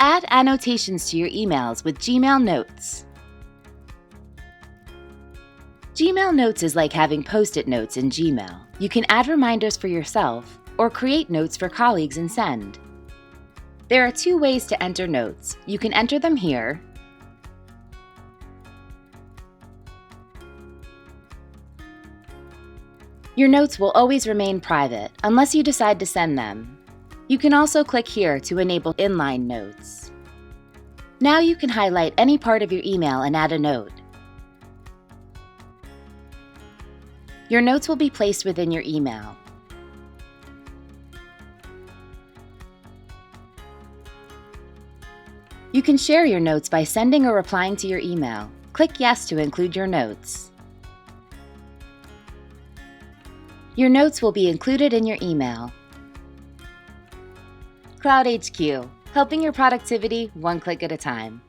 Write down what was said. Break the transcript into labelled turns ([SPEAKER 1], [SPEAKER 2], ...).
[SPEAKER 1] Add annotations to your emails with Gmail Notes. Gmail Notes is like having Post-it notes in Gmail. You can add reminders for yourself or create notes for colleagues and send. There are 2 ways to enter notes. You can enter them here, your notes will always remain private unless you decide to send them. You can also click here to enable inline notes. Now you can highlight any part of your email and add a note. Your notes will be placed within your email. You can share your notes by sending or replying to your email. Click Yes to include your notes. Your notes will be included in your email. cloudHQ, helping your productivity one click at a time.